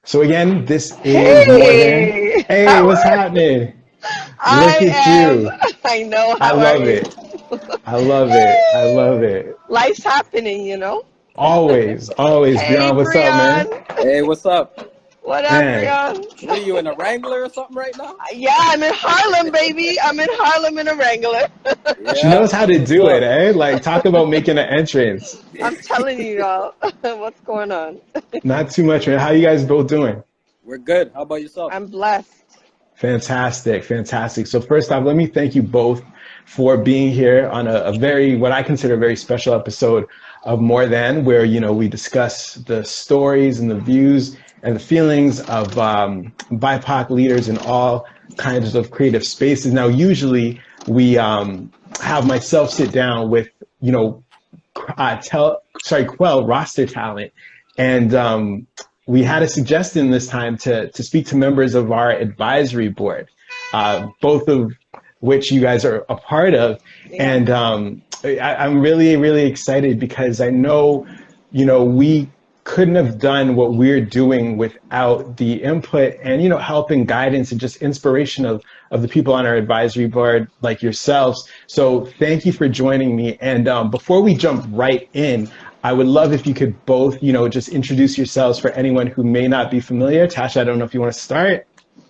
So again, this is more than, Hey, hey, how what's are happening? Look I at am? you. I know, I how are love you? it. I love it. I love it. Life's happening. Always, always. Hey, Brione, what's up, man? Brion. Hey, what's up? What up, Man, Brion? What are you in a Wrangler or something right now? Yeah, I'm in Harlem, baby. I'm in Harlem in a Wrangler. she Yeah, knows how that's to what's do it, up. eh? Like, talk about making an entrance. I'm telling you, y'all, what's going on. Not too much, man. How you guys both doing? We're good. How about yourself? I'm blessed. Fantastic, fantastic. So first off, let me thank you both for being here on a very, what I consider a very special episode of More Than, where, we discuss the stories and the views and the feelings of BIPOC leaders in all kinds of creative spaces. Now, usually we have myself sit down with, Quell roster talent. And we had a suggestion this time to speak to members of our advisory board, both of which you guys are a part of. Yeah. And I'm really, really excited because I know, we couldn't have done what we're doing without the input and, help and guidance and just inspiration of the people on our advisory board like yourselves. So thank you for joining me. And before we jump right in, I would love if you could both, just introduce yourselves for anyone who may not be familiar. Tasha, I don't know if you want to start.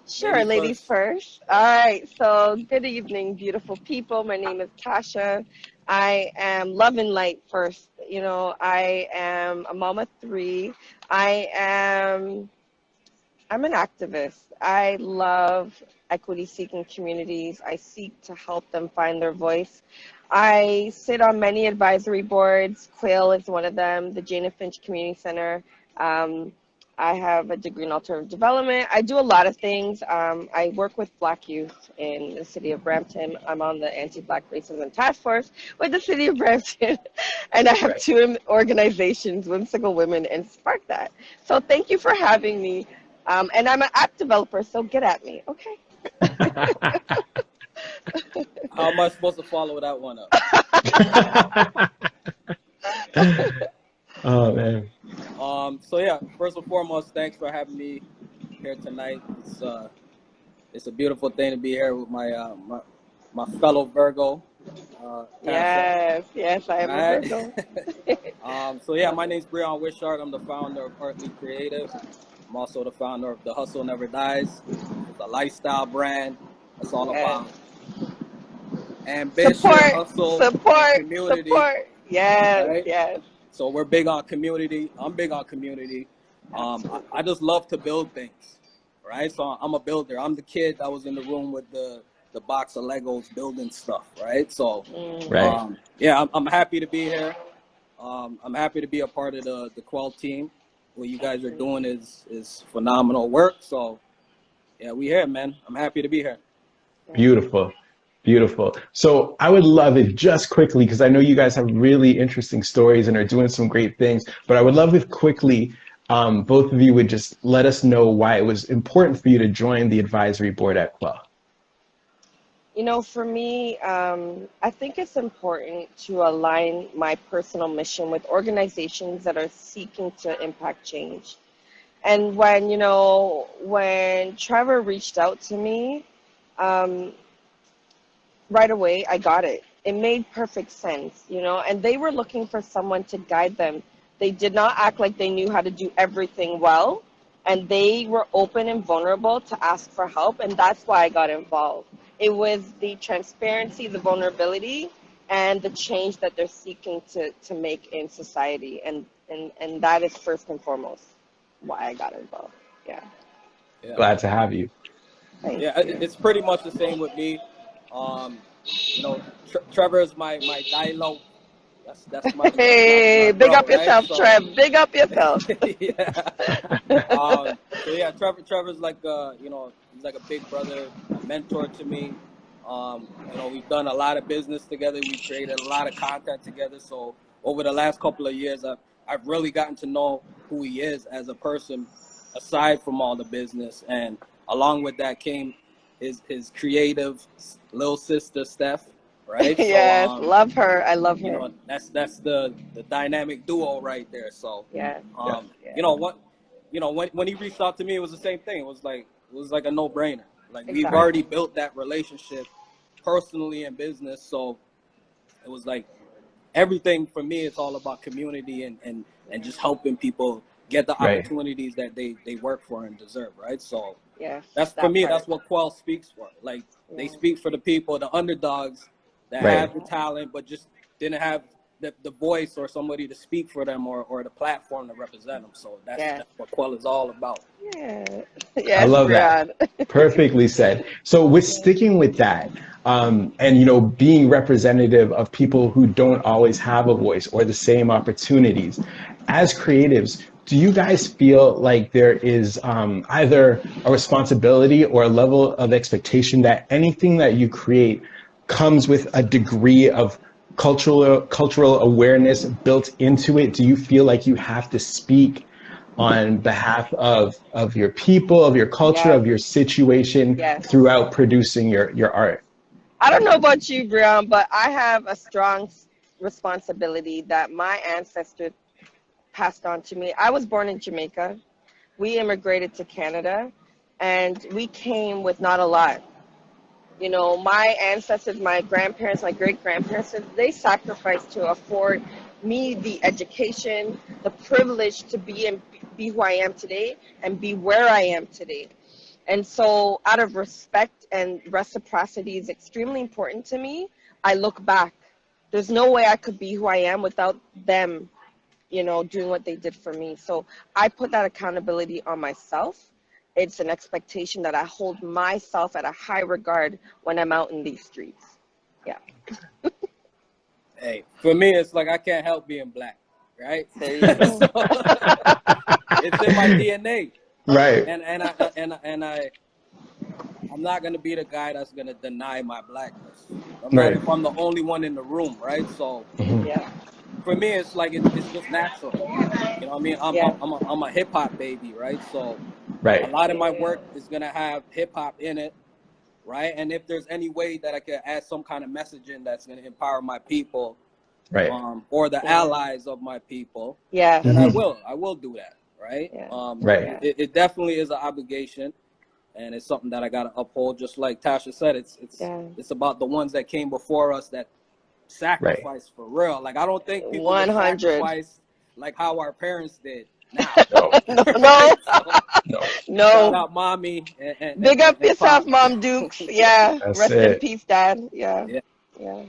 Sure, Ladies ladies first. first. All right, so good evening, beautiful people. My name is Tasha. I am love and light first. I am a mom of three. I am I'm an activist. I love equity seeking communities. I seek to help them find their voice. I sit on many advisory boards. Quail is one of them, the Jane and Finch Community Center. Um, I have a degree in alternative development. I do a lot of things. I work with Black youth in the city of Brampton. I'm on the Anti-Black Racism Task Force with the city of Brampton. And I have Right. two organizations, Whimsical Women and SparkThat. So thank you for having me. And I'm an app developer, so get at me, okay? How am I supposed to follow that one up? Oh, man. So yeah, first and foremost, thanks for having me here tonight. It's a beautiful thing to be here with my fellow Virgo, Tasha. Yes, yes, I All am a right. Virgo. So yeah, my name's Brione Wishart. I'm the founder of Artlee Creative. I'm also the founder of The Hustle Never Dies. It's a lifestyle brand. That's all Yes. about ambition, Support, hustle, and support, community, support. Yes, right? yes. So we're big on community. I'm big on community. I Absolutely. just love to build things, right? So I'm a builder. I'm the kid that was in the room with the box of Legos building stuff, right? So Right. Mm. yeah, I'm happy to be here. I'm happy to be a part of the Quell team. What you guys are doing is phenomenal work. So yeah, we here, man. I'm happy to be here. Beautiful. Beautiful. So I would love it just quickly, because I know you guys have really interesting stories and are doing some great things, but I would love if quickly both of you would just let us know why it was important for you to join the advisory board at Quell. For me, I think it's important to align my personal mission with organizations that are seeking to impact change. And when Trevor reached out to me, um, right away, I got it. It made perfect sense, and they were looking for someone to guide them. They did not act like they knew how to do everything well, and they were open and vulnerable to ask for help, and that's why I got involved. It was the transparency, the vulnerability, and the change that they're seeking to make in society, and that is first and foremost why I got involved. Yeah, Yeah. Glad to have you. thank Yeah, you. it's pretty much the same with me. Um, Trevor is my dialogue. That's my Hey, big bro, up right? yourself, So Trev. Big up yourself. yeah. So yeah, Trevor's like he's like a big brother, a mentor to me. We've done a lot of business together. We've created a lot of content together. So over the last couple of years, I've really gotten to know who he is as a person, aside from all the business. And along with that came his creative little sister Steph, right? So Yes, love her. I love her. that's the dynamic duo right there. So Yes, Yeah. um, yes. you know what you know, when he reached out to me, it was the same thing. It was like a no-brainer. Like we've Exactly. already built that relationship personally and business, so it was like everything for me. It's all about community and just helping people get the Right. opportunities that they work for and deserve, right? So Yes, that's for that me. part. That's what Quell speaks for. Like they Yeah. speak for the people, the underdogs that Right. have the talent but just didn't have the voice or somebody to speak for them or the platform to represent them. So Yes. that's what Quell is all about. Yeah. I Yes, love that. Brione. Perfectly said. So with sticking with that, and being representative of people who don't always have a voice or the same opportunities, as creatives, do you guys feel like there is either a responsibility or a level of expectation that anything that you create comes with a degree of cultural awareness built into it? Do you feel like you have to speak on behalf of your people, of your culture, Yes. of your situation Yes. throughout producing your art? I don't know about you, Brione, but I have a strong responsibility that my ancestors passed on to me. I was born in Jamaica. We immigrated to Canada, and we came with not a lot. You know, my ancestors, my grandparents, my great-grandparents, they sacrificed to afford me the education, the privilege to be who I am today and be where I am today. And so out of respect and reciprocity is extremely important to me. I look back. There's no way I could be who I am without them, doing what they did for me. So I put that accountability on myself. It's an expectation that I hold myself at a high regard when I'm out in these streets. Yeah. Hey, for me, it's like I can't help being black, right? There you go. So, it's in my DNA, Right. I'm not gonna be the guy that's gonna deny my blackness. I'm not Right. if I'm the only one in the room, right? So Yeah. for me, it's like it's just natural. You know what I mean? Yeah. I'm a hip hop baby, right? So a Right. lot of my work is gonna have hip hop in it, right? And if there's any way that I could add some kind of messaging that's gonna empower my people, Right. or the allies of my people, Yeah. then I will do that, right? Yeah. Right. It definitely is an obligation, and it's something that I gotta uphold. Just like Tasha said, it's about the ones that came before us that sacrifice for real. Like I don't think people would 100. sacrifice like how our parents did now. No. No, Right? no, So, No. shout no. out mommy Big up and yourself, pop. Mom Dukes. Yeah. That's Rest in it. peace, Dad. Yeah. Yeah. Yeah.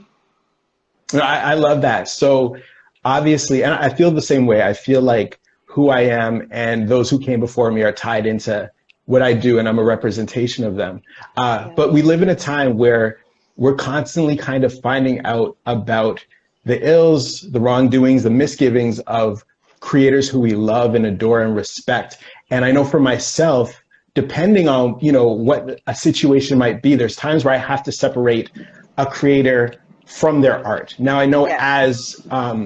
No, I love that. So obviously, and I feel the same way. I feel like who I am and those who came before me are tied into what I do, and I'm a representation of them. But we live in a time where we're constantly kind of finding out about the ills, the wrongdoings, the misgivings of creators who we love and adore and respect. And I know for myself, depending on what a situation might be, there's times where I have to separate a creator from their art. Now I know Yeah. as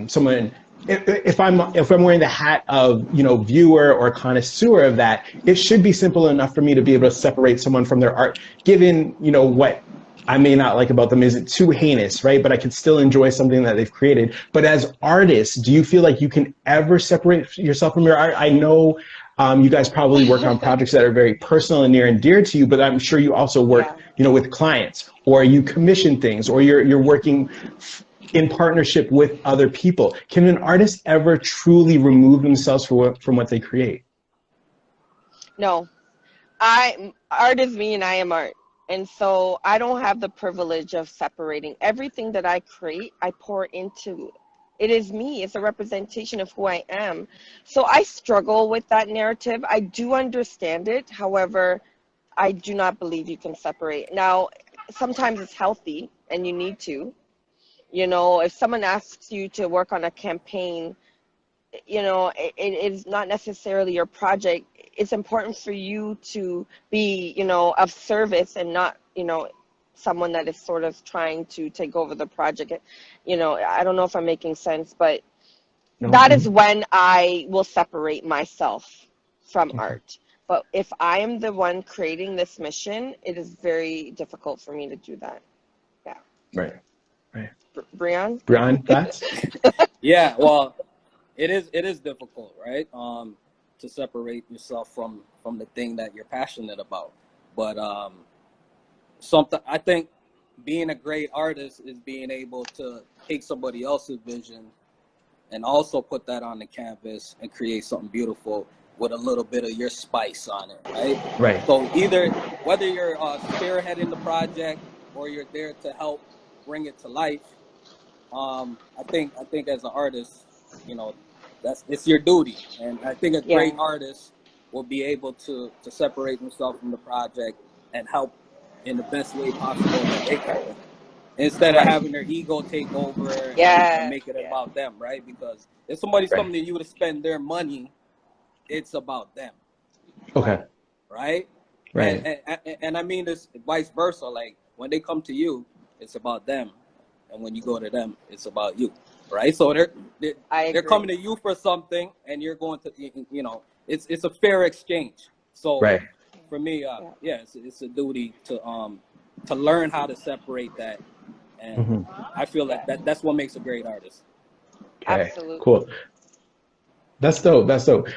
someone, if I'm wearing the hat of viewer or connoisseur of that, it should be simple enough for me to be able to separate someone from their art, given what I may not like about them isn't too heinous, right? But I can still enjoy something that they've created. But as artists, do you feel like you can ever separate yourself from your art? I know you guys probably work on projects that are very personal and near and dear to you, but I'm sure you also work, with clients, or you commission things, or you're working in partnership with other people. Can an artist ever truly remove themselves from what they create? No. Art is me and I am art. And so I don't have the privilege of separating. Everything that I create, I pour into. It is me. It's a representation of who I am. So I struggle with that narrative. I do understand it. However, I do not believe you can separate. Now, sometimes it's healthy and you need to. If someone asks you to work on a campaign, it is not necessarily your project. It's important for you to be, of service and not, someone that is sort of trying to take over the project. I don't know if I'm making sense, but that is when I will separate myself from art. But if I am the one creating this mission, it is very difficult for me to do that. Yeah. Right. Brione? Thoughts? Yeah, well, it is difficult, right? to separate yourself from the thing that you're passionate about. But I think being a great artist is being able to take somebody else's vision and also put that on the canvas and create something beautiful with a little bit of your spice on it, right? Right. So either whether you're spearheading the project or you're there to help bring it to life, I think as an artist, you know, it's your duty. And I think a great artist will be able to separate themselves from the project and help in the best way possible that they can, instead of having their ego take over and make it about them, right? Because if somebody's coming to you to spend their money, it's about them. Okay. Right? And I mean this vice versa. Like when they come to you, it's about them. And when you go to them, it's about you. Right? So they're coming to you for something and you're going to, you know, it's a fair exchange. So for me, it's a duty to learn how to separate that. And I feel like that's what makes a great artist. Okay. Absolutely. Cool. That's dope. That's dope.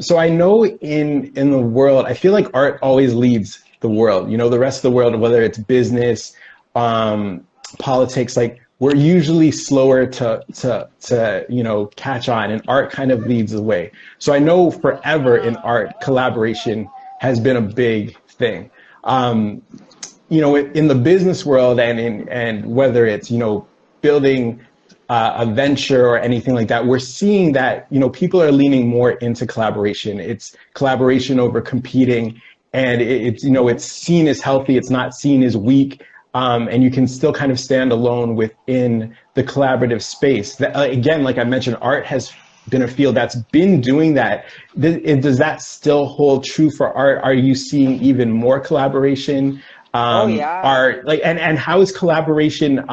So I know in the world, I feel like art always leads the world. You know, the rest of the world, whether it's business, politics, like we're usually slower to you know, catch on, and art kind of leads the way. So I know forever in art, collaboration has been a big thing. You know, in the business world and whether it's, you know, building a venture or anything like that, we're seeing that, you know, people are leaning more into collaboration. It's collaboration over competing, and it's, you know, it's seen as healthy. It's not seen as weak. And you can still kind of stand alone within the collaborative space. That, again, like I mentioned, art has been a field that's been doing that. Does that still hold true for art? Are you seeing even more collaboration? And how is collaboration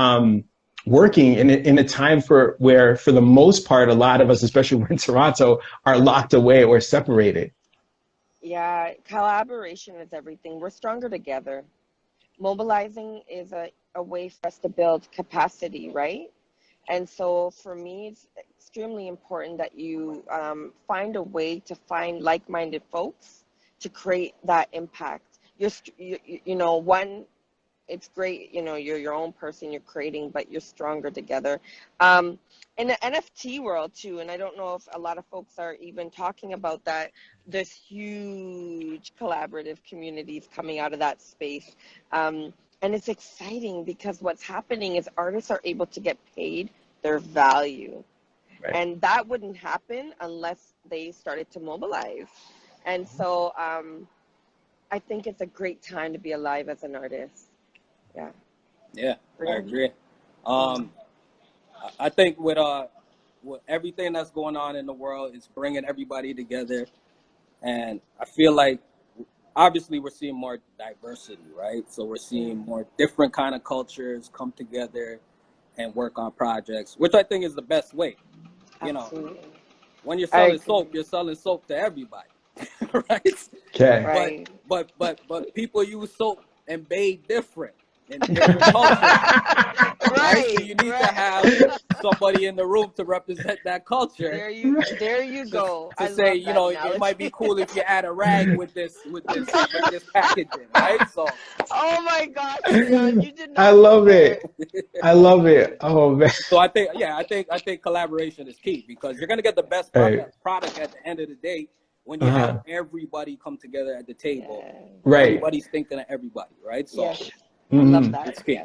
working in a time where for the most part, a lot of us, especially in Toronto, are locked away or separated? Yeah, collaboration is everything. We're stronger together. Mobilizing is a way for us to build capacity, right? And so for me, it's extremely important that you find a way to find like-minded folks to create that impact. You know, one, it's great, you know, you're your own person, you're creating, but you're stronger together. In the NFT world too, and I don't know if a lot of folks are even talking about that, there's huge collaborative communities coming out of that space. And it's exciting because what's happening is artists are able to get paid their value. Right. And that wouldn't happen unless they started to mobilize. And so I think it's a great time to be alive as an artist. Yeah, I agree. I think with everything that's going on in the world, it's bringing everybody together. And I feel like, obviously, we're seeing more diversity, right? So we're seeing more different kind of cultures come together and work on projects, which I think is the best way. You know, when you're selling soap, you're selling soap to everybody, right? Okay. Right. But people use soap and bathe different in different cultures. Right? So you need to have somebody in the room to represent that culture. There you go. To say, you know, it might be cool if you add a rag with this packaging, right? So. Oh my gosh, Brione, you did not. I love it. I love it. Oh man. So I think collaboration is key, because you're gonna get the best product at the end of the day when you have everybody come together at the table. Right. Everybody's thinking of everybody, right? So. I love that. It's key.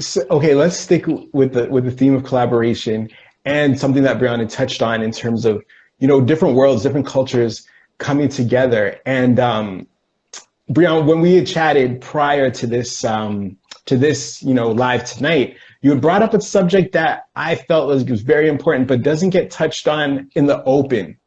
So, okay, let's stick with the theme of collaboration and something that Brione touched on in terms of, you know, different worlds, different cultures coming together. And Brione, when we had chatted prior to this, you know, live tonight, you had brought up a subject that I felt was very important, but doesn't get touched on in the open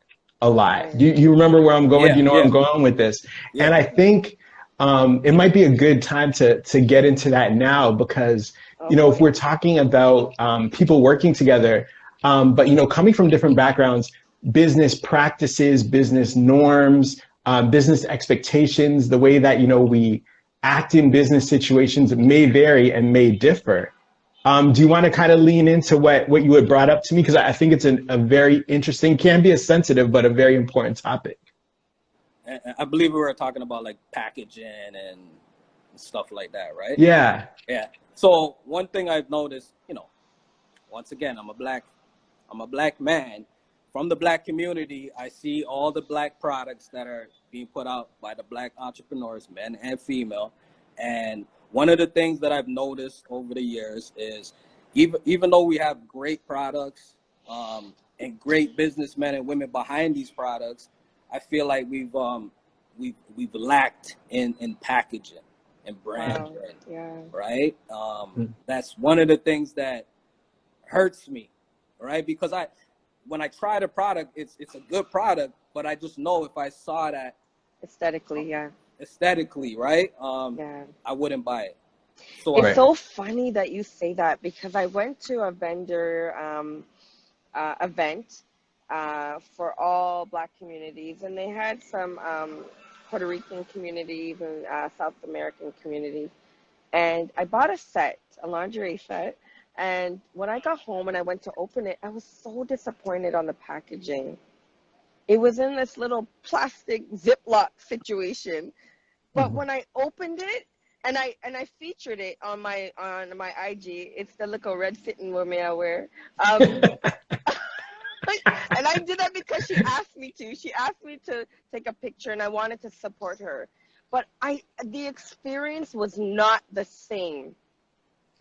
a lot. Do you remember where I'm going? Do you know where I'm going with this? Yeah. And I think it might be a good time to get into that now, because, you know, if we're talking about people working together, but, you know, coming from different backgrounds, business practices, business norms, business expectations, the way that, you know, we act in business situations may vary and may differ. Do you want to kind of lean into what you had brought up to me? Because I think it's a very interesting, can be a sensitive, but a very important topic. I believe we were talking about like packaging and stuff like that, right? Yeah. Yeah. So one thing I've noticed, you know, once again, I'm a black man from the black community. I see all the black products that are being put out by the black entrepreneurs, men and female. And one of the things that I've noticed over the years is even though we have great products and great businessmen and women behind these products, I feel like we've lacked in packaging and branding, right? That's one of the things that hurts me, right? Because when I try the product, it's a good product, but I just know if I saw that aesthetically, right? I wouldn't buy it. So it's so funny that you say that, because I went to a vendor event for all black communities, and they had some Puerto Rican communities and South American communities. And I bought a lingerie set. And when I got home and I went to open it, I was so disappointed on the packaging. It was in this little plastic Ziploc situation. But when I opened it and I featured it on my IG, it's the little red fitting woman I wear. And I did that because she asked me to. She asked me to take a picture, and I wanted to support her. But the experience was not the same.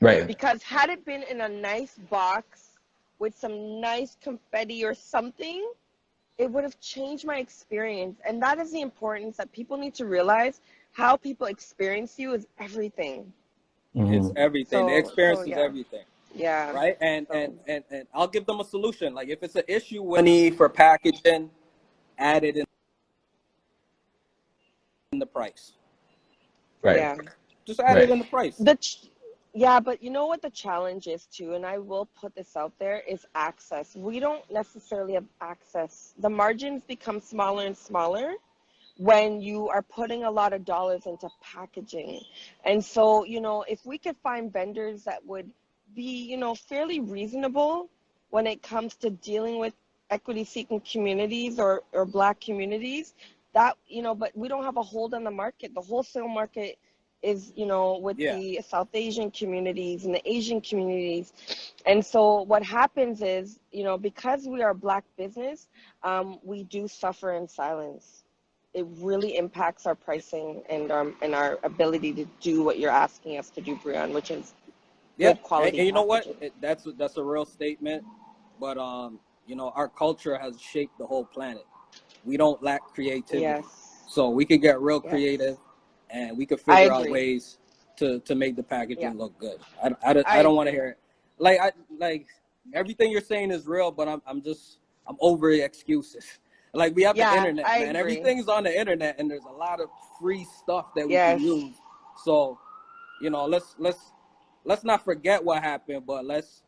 Right. Because had it been in a nice box with some nice confetti or something, it would have changed my experience. And that is the importance that people need to realize. How people experience you is everything. It's everything. The experience is everything. Yeah. Right. And I'll give them a solution. Like if it's an issue for packaging, add it in the price. Right. Yeah. Just add it in the price. Yeah, but you know what the challenge is too, and I will put this out there, is access. We don't necessarily have access. The margins become smaller and smaller when you are putting a lot of dollars into packaging. And so, you know, if we could find vendors that would be, you know, fairly reasonable when it comes to dealing with equity-seeking communities or black communities, that, you know, but we don't have a hold on the market. The wholesale market is, you know, with the South Asian communities and the Asian communities. And so what happens is, you know, because we are black business, we do suffer in silence. It really impacts our pricing and our ability to do what you're asking us to do, Brione, which is good quality. And you know what? That's a real statement. But you know, our culture has shaped the whole planet. We don't lack creativity. So we could get real creative, and we could figure out ways to make the packaging look good. I don't want to hear it. Like everything you're saying is real, but I'm over the excuses. Like we have the internet, man. Everything's on the internet, and there's a lot of free stuff that we can use. So, you know, let's not forget what happened, but let's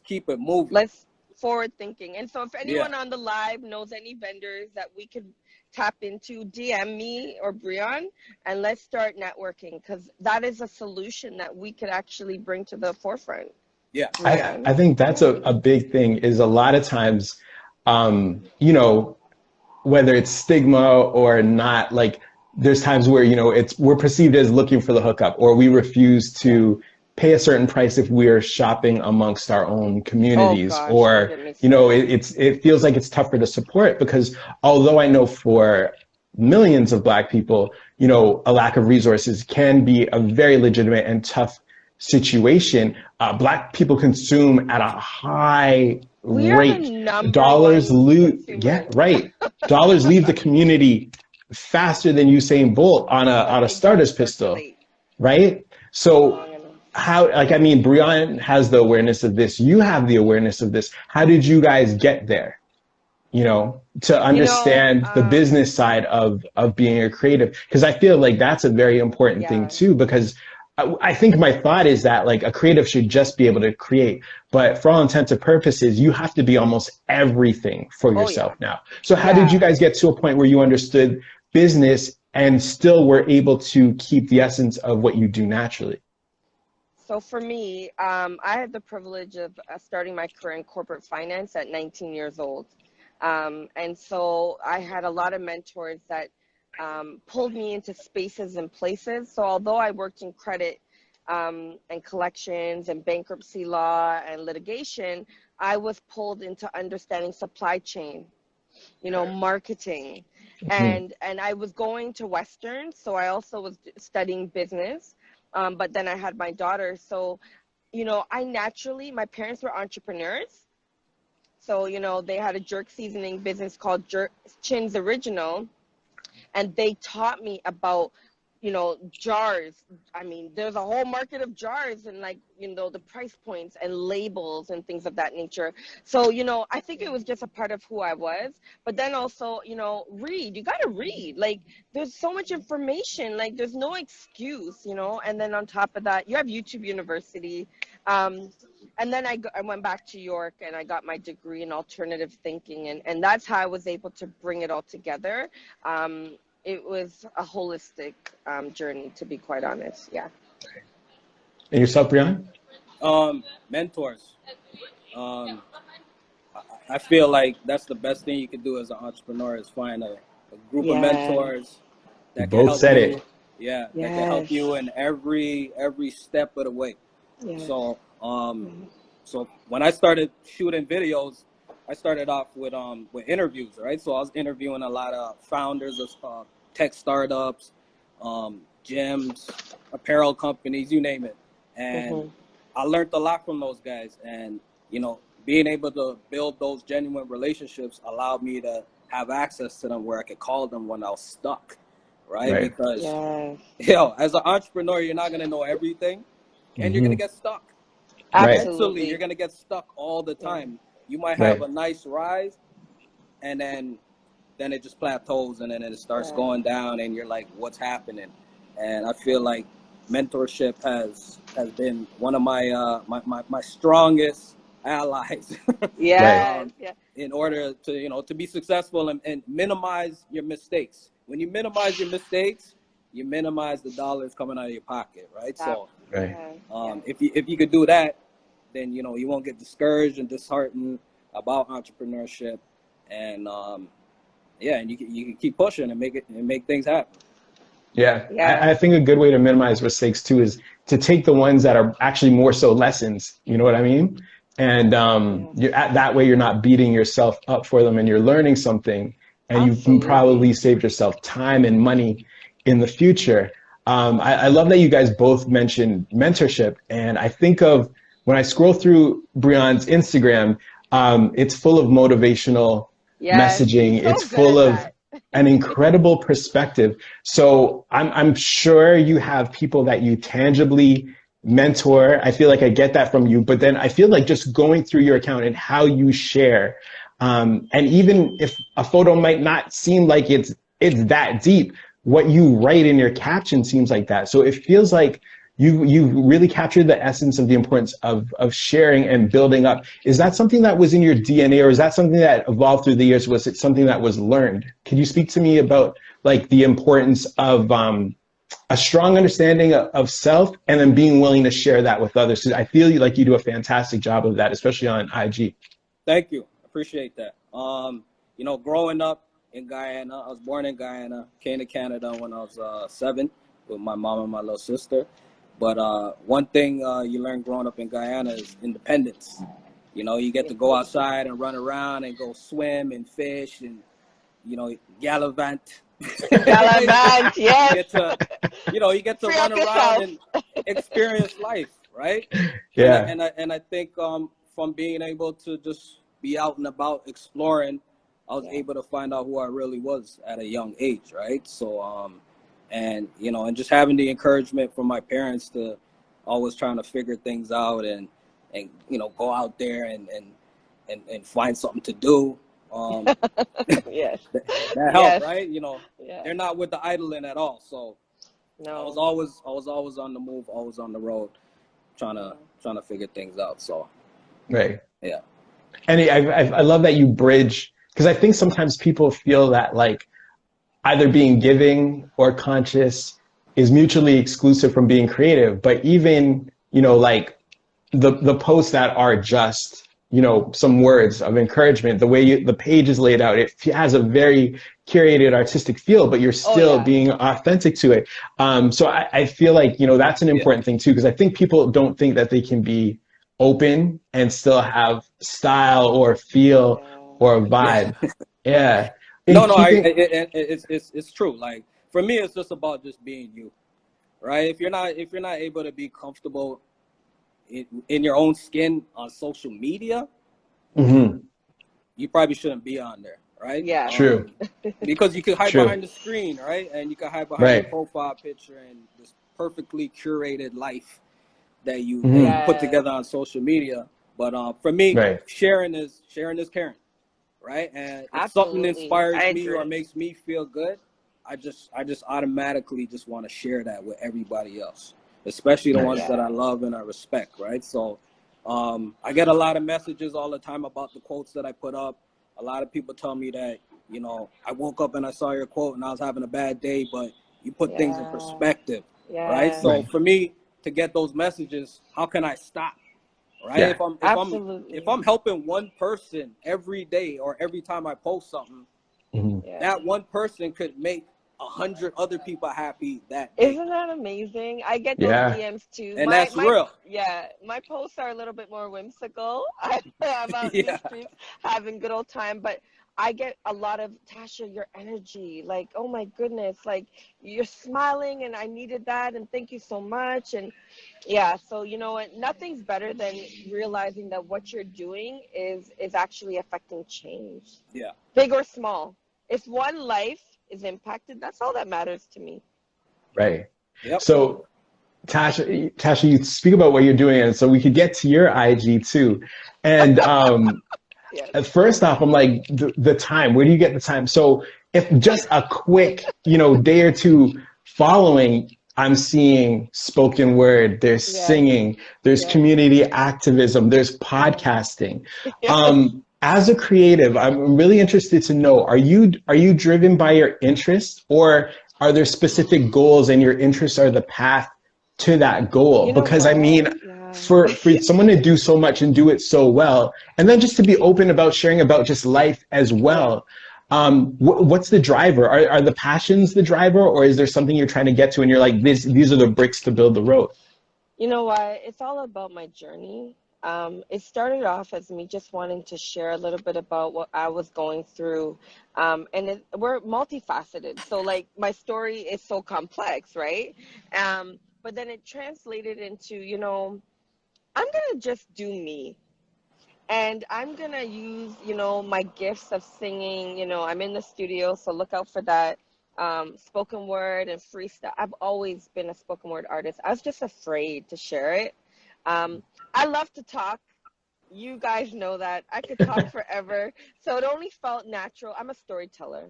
keep it moving. Let's forward thinking. And so if anyone on the live knows any vendors that we could tap into, DM me or Brione, and let's start networking, because that is a solution that we could actually bring to the forefront. Yeah. I think that's a big thing, is a lot of times, you know, whether it's stigma or not, like there's times where, you know, we're perceived as looking for the hookup, or we refuse to pay a certain price if we are shopping amongst our own communities, or, you know, it feels like it's tougher to support, because although I know for millions of black people, you know, a lack of resources can be a very legitimate and tough situation. Black people consume at a high rate. Dollars leave the community faster than Usain Bolt on a starter's pistol, right? So how, like, I mean, Brione has the awareness of this. You have the awareness of this. How did you guys get there? You know, to understand the business side of being a creative, because I feel like that's a very important thing too, because I think my thought is that, like, a creative should just be able to create, but for all intents and purposes, you have to be almost everything for yourself now. So how did you guys get to a point where you understood business and still were able to keep the essence of what you do naturally? So for me, I had the privilege of starting my career in corporate finance at 19 years old. And so I had a lot of mentors that pulled me into spaces and places. So although I worked in credit and collections and bankruptcy law and litigation, I was pulled into understanding supply chain, marketing. And I was going to Western, so I also was studying business. But then I had my daughter. So, my parents were entrepreneurs. So, they had a jerk seasoning business called Chin's Original. And they taught me about, jars. I mean, there's a whole market of jars and the price points and labels and things of that nature. So, I think it was just a part of who I was. But then also, read. You got to read. Like, there's so much information. Like, there's no excuse, And then on top of that, you have YouTube University. And then I went back to York and I got my degree in alternative thinking. And that's how I was able to bring it all together. It was a holistic journey, to be quite honest. Yeah. And yourself, Brione? Mentors. I feel like that's the best thing you can do as an entrepreneur is find a group of mentors that can help you. Yeah, that can help you in every step of the way. Yes. So so when I started shooting videos, I started off with interviews, right? So I was interviewing a lot of founders of tech startups, gyms, apparel companies, you name it. And I learned a lot from those guys. And, being able to build those genuine relationships allowed me to have access to them where I could call them when I was stuck, right? Because, as an entrepreneur, you're not going to know everything and you're going to get stuck. Absolutely. You're going to get stuck all the time. You might have a nice rise and then it just plateaus and then it starts going down and you're like, what's happening? And I feel like mentorship has been one of my strongest allies. In order to to be successful and minimize your mistakes. When you minimize your mistakes, you minimize the dollars coming out of your pocket, right? So if you could do that, then you won't get discouraged and disheartened about entrepreneurship, and and you can keep pushing and make things happen. I think a good way to minimize mistakes too is to take the ones that are actually more so lessons. You know what I mean? And that way you're not beating yourself up for them, and you're learning something, and you can probably save yourself time and money in the future. I love that you guys both mentioned mentorship, and I think of when I scroll through Brionne's Instagram, it's full of motivational messaging. It's full of an incredible perspective. So I'm sure you have people that you tangibly mentor. I feel like I get that from you, but then I feel like just going through your account and how you share, and even if a photo might not seem like it's that deep, what you write in your caption seems like that. So it feels like you really captured the essence of the importance of sharing and building up. Is that something that was in your DNA, or is that something that evolved through the years? Was it something that was learned? Can you speak to me about like the importance of a strong understanding of self and then being willing to share that with others? I feel like you do a fantastic job of that, especially on IG. Thank you. Appreciate that. Growing up in Guyana, I was born in Guyana, came to Canada when I was 7 with my mom and my little sister. But one thing you learn growing up in Guyana is independence. You get to go outside and run around and go swim and fish and, gallivant. Gallivant, yes. You get to run around and experience life, right? Yeah. And I think from being able to just be out and about exploring, I was able to find out who I really was at a young age, right? So and just having the encouragement from my parents to always trying to figure things out and go out there and find something to do. Yes. That helped, right? They're not with the idling at all. So no. I was always on the move, always on the road, trying to figure things out. So right. Yeah. And I love that you bridge, because I think sometimes people feel that like either being giving or conscious is mutually exclusive from being creative. But even like the posts that are just, some words of encouragement, the way the page is laid out, it has a very curated artistic feel, but you're Oh still yeah. being authentic to it. So I feel like, that's an Yeah. important thing too, because I think people don't think that they can be open and still have style or feel or a vibe. Yeah. No, In no, keeping, it's true. Like for me, it's just about just being you, right? If you're not able to be comfortable in your own skin on social media, Mhm. you probably shouldn't be on there, right? Yeah. True, Because you could hide true. behind the screen, right? And you could hide behind your Right. profile picture and this perfectly curated life that you Mhm. put Yes. together on social media. But for me, Right. sharing is caring, right? And if something Absolutely. I inspires me or agree. makes me feel good, I just automatically just want to share that with everybody else, especially the ones Nice. that I Yes. love and I respect, right? So I get a lot of messages all the time about the quotes that I put up. A lot of people tell me that, I woke up and I saw your quote and I was having a bad day, but you put things in Yeah. perspective, right? Yes. So Right. for me to get those messages, how can I stop? Right? Yeah. If I'm helping one person every day or every time I post something, Mhm. Yeah. that one person could make 100 other people happy that day, Isn't that amazing? I get those Yeah. DMs too. and that's real. My posts are a little bit more whimsical. I'm out in the Yeah, streets having good old time, but I get a lot of Tasha, your energy. Like, oh my goodness, like you're smiling and I needed that and thank you so much. And yeah, so you know what? Nothing's better than realizing that what you're doing is actually affecting change, yeah, big or small. If one life is impacted, that's all that matters to me. Right. yep. So Tasha, you speak about what you're doing, and so we could get to your IG too. And Yes. first off, I'm like the time. Where do you get the time? So if just a quick, day or two following, I'm seeing spoken word. There's Yes. singing. There's Yes. community activism. There's Yes. podcasting. Yes. As a creative, I'm really interested to know: are you driven by your interests, or are there specific goals, and your interests are the path to that goal? You know Because I what? mean, Yeah. for someone to do so much and do it so well, and then just to be open about sharing about just life as Yeah. well. What's the driver? Are the passions the driver, or is there something you're trying to get to and you're like, these are the bricks to build the road? You know what? It's all about my journey. It started off as me just wanting to share a little bit about what I was going through. We're multifaceted. So, like, my story is so complex, right? But then it translated into, I'm going to just do me. And I'm going to use, my gifts of singing. I'm in the studio, so look out for that. Spoken word and freestyle. I've always been a spoken word artist. I was just afraid to share it. Um, I love to talk. You guys know that. I could talk forever. So it only felt natural. I'm a storyteller.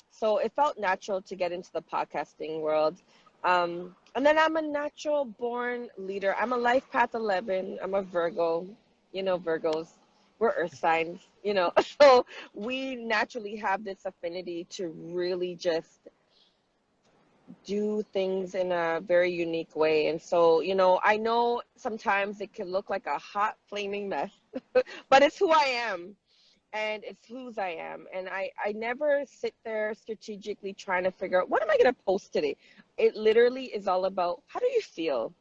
So it felt natural to get into the podcasting world. And then I'm a natural born leader. I'm a life path 11. I'm a Virgo. Virgos, we're earth signs, So we naturally have this affinity to really just do things in a very unique way. And so, I know sometimes it can look like a hot, flaming mess, but it's who I am and it's whose I am. And I never sit there strategically trying to figure out what am I going to post today? It literally is all about how do you feel?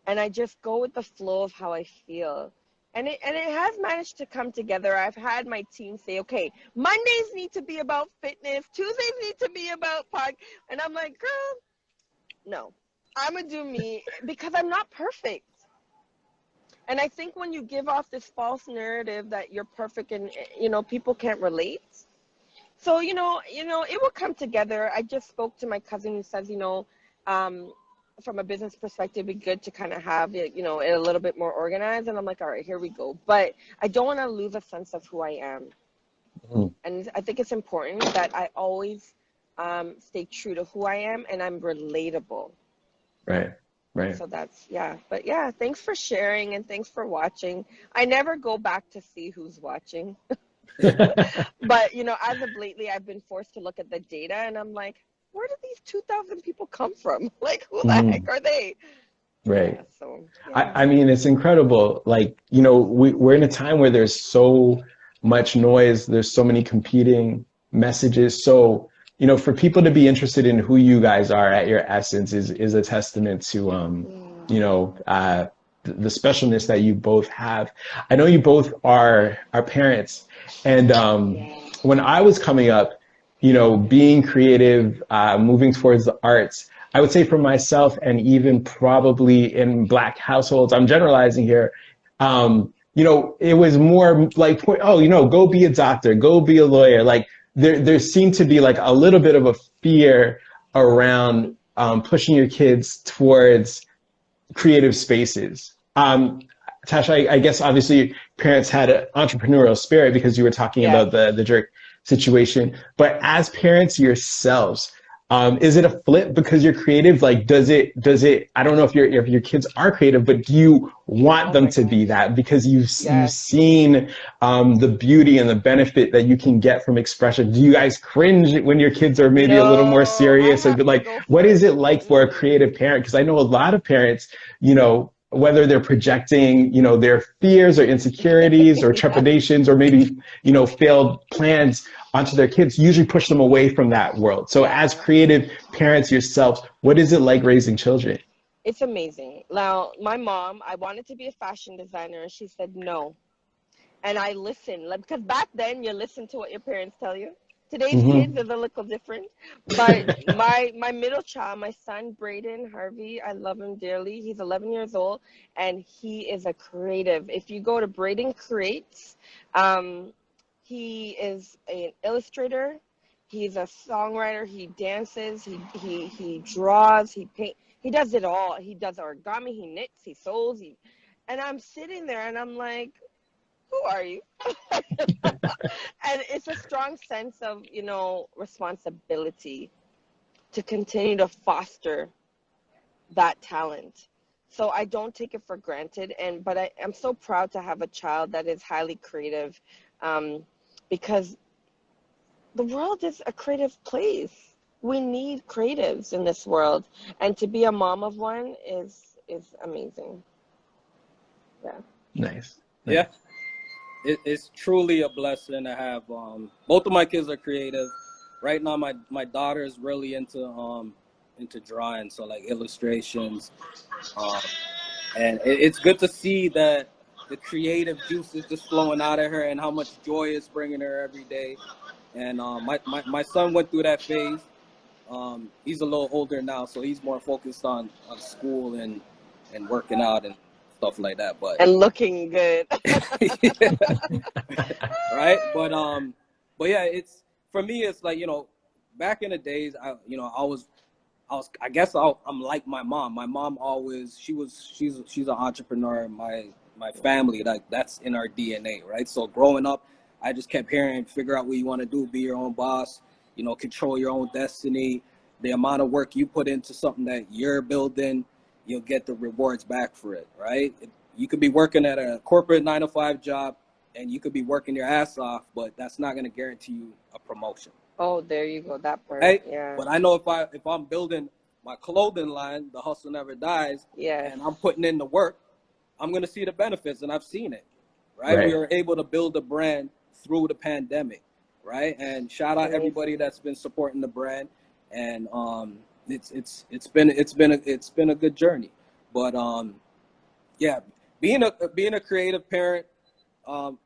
And I just go with the flow of how I feel. And it has managed to come together. I've had my team say, okay, Mondays need to be about fitness, Tuesdays need to be about and I'm like, girl, no. I'm gonna do me because I'm not perfect. And I think when you give off this false narrative that you're perfect and people can't relate. So, it will come together. I just spoke to my cousin who says, um, from a business perspective, it'd be good to kind of have it, it a little bit more organized. And I'm like, all right, here we go. But I don't want to lose a sense of who I am. Mhm. And I think it's important that I always stay true to who I am and I'm relatable. Right, right. So that's, yeah. But yeah, thanks for sharing and thanks for watching. I never go back to see who's watching. But, as of lately, I've been forced to look at the data and I'm like, where did these 2,000 people come from? Like, who the heck Mhm. are they? Right. Yeah, so yeah. I mean, it's incredible. Like, we're in a time where there's so much noise, there's so many competing messages. So, for people to be interested in who you guys are at your essence is a testament to, you Mm, know, uh, the specialness that you both have. I know you both are parents, and yeah. when I was coming up, being creative, moving towards the arts, I would say for myself, and even probably in Black households, I'm generalizing here, it was more like, oh, go be a doctor, go be a lawyer. Like there seemed to be like a little bit of a fear around pushing your kids towards creative spaces. Tasha, I guess obviously parents had an entrepreneurial spirit because you were talking Yes. about the jerk situation. But as parents yourselves, is it a flip because you're creative? Like, does it? I don't know if your kids are creative, but do you want Oh them my to be gosh. that because you've Yes. seen the beauty and the benefit that you can get from expression? Do you guys cringe when your kids are maybe a little more No, I serious or have to like? go What is first. it like for a creative parent? Because I know a lot of parents, whether they're projecting, their fears or insecurities or Yeah. trepidations or maybe, failed plans onto their kids, usually push them away from that world. So as Yeah. creative parents yourselves, what is it like raising children? It's amazing. Now, my mom, I wanted to be a fashion designer, and she said no. And I listened, like, because back then you listen to what your parents tell you. Today's kids Mm-hmm. is a little different. But my middle child, my son Braden Harvey, I love him dearly. He's 11 years old, and he is a creative. If you go to Braden Creates, um, he is an illustrator. He's a songwriter. He dances. He draws. He paint. He does it all. He does origami. He knits. He sews. And I'm sitting there, and I'm like, who are you? And it's a strong sense of, responsibility to continue to foster that talent. So I don't take it for granted, but I'm so proud to have a child that is highly creative, um, because the world is a creative place. We need creatives in this world, and to be a mom of one is amazing. Yeah. Nice. Yeah, Nice. it's truly a blessing to have. Both of my kids are creative. Right now, my daughter is really into drawing, so like illustrations. Um, and it's good to see that the creative juice is just flowing out of her and how much joy it's bringing her every day. And my son went through that phase. He's a little older now, so he's more focused on school and working out and stuff like that. And looking good. Right, but yeah, it's for me. It's like back in the days, I guess I'm like my mom. My mom always she's an entrepreneur. My family, that's in our DNA, right? So growing up, I just kept hearing, figure out what you want to do, be your own boss, control your own destiny. The amount of work you put into something that you're building, you'll get the rewards back for it, right? You could be working at a corporate 9 to 5 job, and you could be working your ass off, but that's not going to guarantee you a promotion. Oh, there you go. That part. Right? Yeah. But I know if I'm building my clothing line, the hustle never dies, Yes. and I'm putting in the work, I'm gonna see the benefits, and I've seen it. Right? We Right. were able to build a brand through the pandemic, right? And shout out everybody Amazing. that's been supporting the brand, and it's been a good journey. But yeah, being a creative parent, um,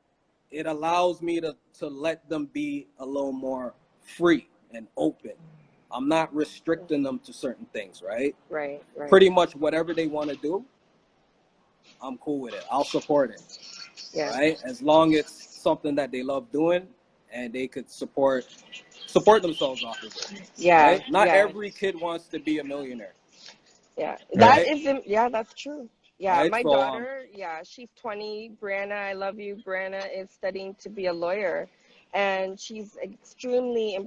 it allows me to let them be a little more free and open. I'm not restricting them to certain things, right? Right, right. Pretty much whatever they want to do, I'm cool with it. I'll support it, Yeah. right? As long as it's something that they love doing and they could support themselves off of it, Yeah, right? Not yeah, every kid wants to be a millionaire, yeah. That Right. right? isn't, yeah, that's true. Yeah, Right? my So daughter, yeah, she's 20. Brianna, I love you. Brianna is studying to be a lawyer, and she's extremely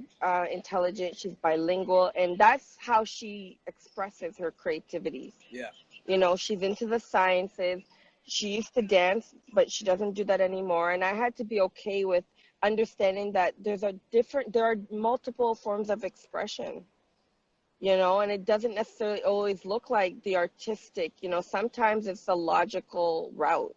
intelligent. She's bilingual, and that's how she expresses her creativity. yeah, She's into the sciences. She used to dance, but she doesn't do that anymore. And I had to be okay with understanding that there are multiple forms of expression. you know, and it doesn't necessarily always look like the artistic, you know, sometimes it's the logical route.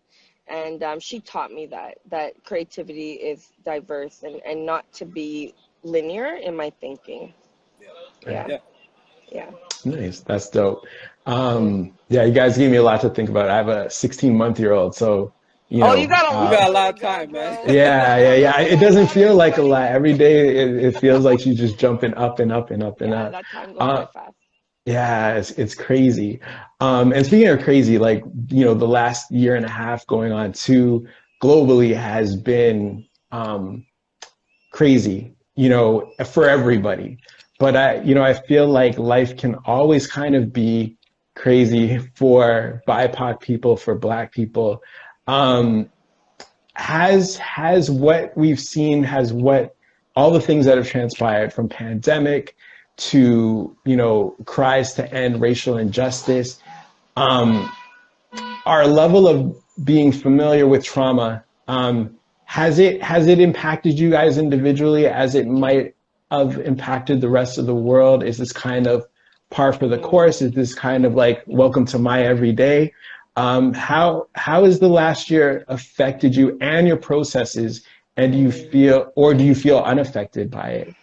And she taught me that creativity is diverse and not to be linear in my thinking. Right. Yeah. Yeah. Yeah. Nice. That's dope. Yeah. Yeah, you guys gave me a lot to think about. I have a 16-month-year-old, so, Oh, you got a You lot got a to lot of go, time, man. bro. yeah, yeah, yeah. You It got a doesn't lot of feel like a exciting lot. Every things. day it feels like she's just jumping up and up and up and Yeah, up. that time goes Uh, by fast. yeah, it's crazy. And speaking of crazy, like, the last year and a half going on too, globally has been crazy, for everybody. But I feel like life can always kind of be crazy for BIPOC people, for Black people. Um, has what we've seen, has what all the things that have transpired from pandemic to, cries to end racial injustice, um, our level of being familiar with trauma, has it impacted you guys individually as it might have impacted the rest of the world? Is this kind of par for the course? Is this kind of like welcome to my everyday? How has the last year affected you and your processes? And Mm. do you feel unaffected by it?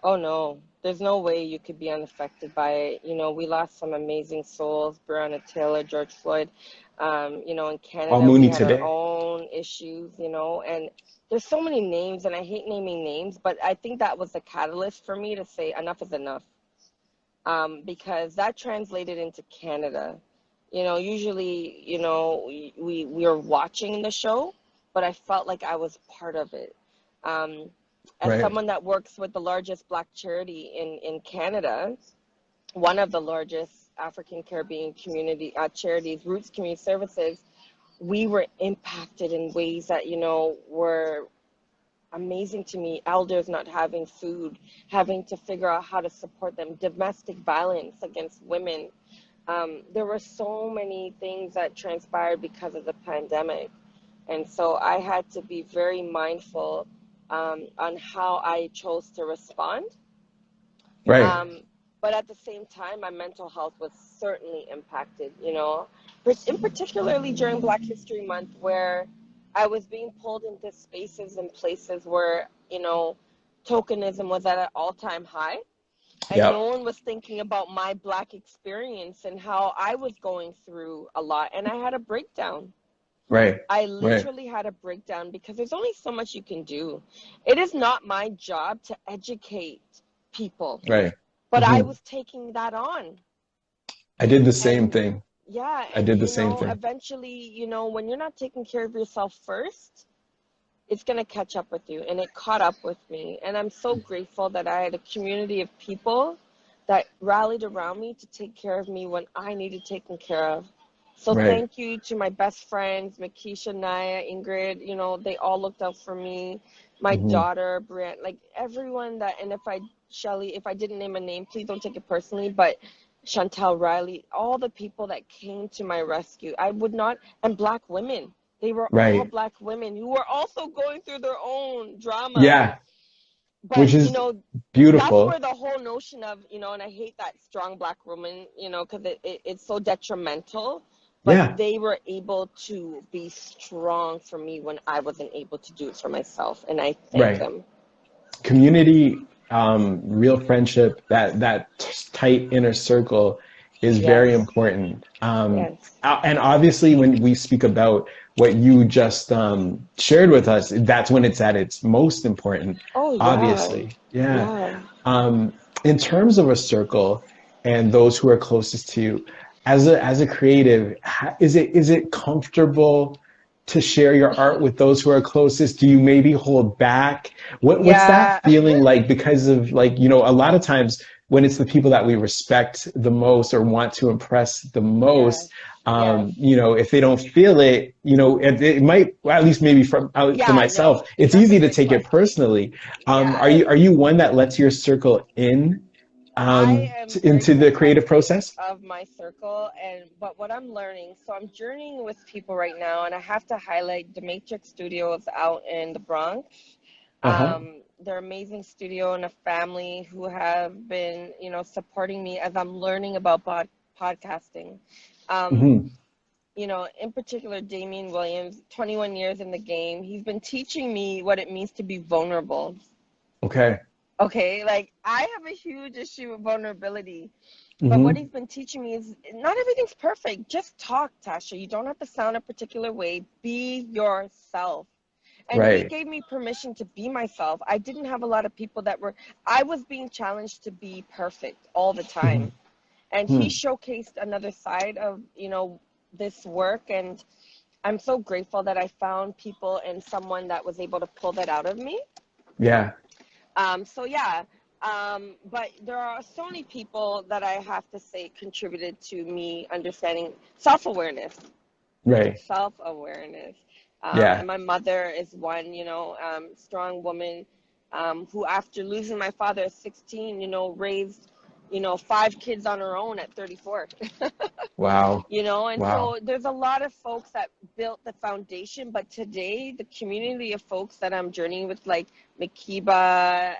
Oh no, there's no way you could be unaffected by it. You know, we lost some amazing souls, Breonna Taylor, George Floyd. You know, in All Canada, we Mooney had our today. own issues, you know, and there's so many names, and I hate naming names, but I think that was the catalyst for me to say enough is enough. Because that translated into Canada. You know, usually, you know, we are watching the show, but I felt like I was part of it. Um, as Right. someone that works with the largest Black charity in Canada, one of the largest African Caribbean community charities, Roots Community Services, we were impacted in ways that, you know, were amazing to me. Elders not having food, having to figure out how to support them, domestic violence against women. There were so many things that transpired because of the pandemic. And so I had to be very mindful on how I chose to respond. Right. Um, but at the same time, my mental health was certainly impacted, you know, in particularly during Black History Month, where I was being pulled into spaces and places where, you know, tokenism was at an all-time high. And Yeah. no one was thinking about my Black experience and how I was going through a lot. And I had a breakdown. Right. I Right. literally had a breakdown because there's only so much you can do. It is not my job to educate people, Right. but I Mhm. was taking that on. I did the same And thing. yeah, I and did the you same know, thing. eventually, you know, when you're not taking care of yourself first, it's going to catch up with you. And it caught up with me. And I'm so grateful that I had a community of people that rallied around me to take care of me when I needed taken care of. So Right. thank you to my best friends, Makisha, Naya, Ingrid. You know, they all looked out for me. My Hmm. daughter, Brienne, like everyone that, and Shelly, if I didn't name a name, please don't take it personally, but Chantel Riley, all the people that came to my rescue, I would not, and Black women. They were all Right. Black women who were also going through their own drama. Yeah. But, Which you is know, that's where beautiful. the whole notion of, you know, and I hate that strong Black woman, you know, because it's so detrimental. But Yeah. they were able to be strong for me when I wasn't able to do it for myself. And I thank Right. them. Community, real friendship, that tight inner circle is very Yes. important. Yes. And obviously, when we speak about what you just shared with us, that's when it's at its most important, Oh, yeah. obviously. Yeah. Yeah. Um, in terms of a circle and those who are closest to you, as a creative, is it comfortable to share your art with those who are closest? Do you maybe hold back? What's that Yeah. feeling like? Because of, like, a lot of times when it's the people that we respect the most or want to impress the Yes. most, Yes. if they don't feel it, it might, well, at least maybe for Yeah, no, myself, it's that's a easy to great take it question. personally. Are Yeah, you one that lets your circle in I am very into the creative protective process? of my circle, and but what I'm learning, so I'm journeying with people right now, and I have to highlight the Matrix Studios out in the Bronx. Uh-huh. their amazing studio and a family who have been, supporting me as I'm learning about podcasting. Hmm. In particular, Damian Williams, 21 years in the game. He's been teaching me what it means to be vulnerable. Okay. Okay, like I have a huge issue with vulnerability, but what Hmm. he's been teaching me is not everything's perfect. Just talk, Tasha. You don't have to sound a particular way. Be yourself. And he Right. gave me permission to be myself. I didn't have a lot of people I was being challenged to be perfect all the time. And he Hmm. showcased another side of, this work. And I'm so grateful that I found people and someone that was able to pull that out of me. Yeah. So yeah, but there are so many people that I have to say contributed to me understanding self-awareness, Right. self-awareness. Yeah. And my mother is one, strong woman, who after losing my father at 16, raised, 5 kids on her own at 34. Wow. And Wow. so there's a lot of folks that built the foundation, but today the community of folks that I'm journeying with, like Makiba,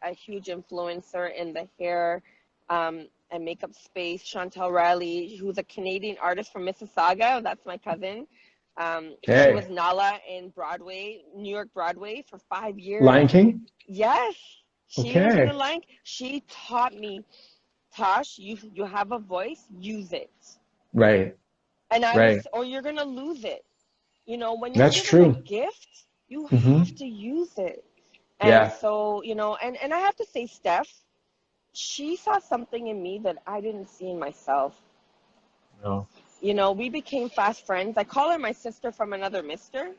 a huge influencer in the hair and makeup space, Chantel Riley, who's a Canadian artist from Mississauga. That's my cousin. She was Okay. Nala in Broadway, New York Broadway for 5 years. Lion King? Yes, she was in the Okay. line. She taught me, Tosh, you have a voice, use it. Right. And Right. or you're going to lose it. When you're That's given a true. gift, you Hmm. have to use it. And Yeah. so, and I have to say, Steph, she saw something in me that I didn't see in myself. No. We became fast friends. I call her my sister from another mister,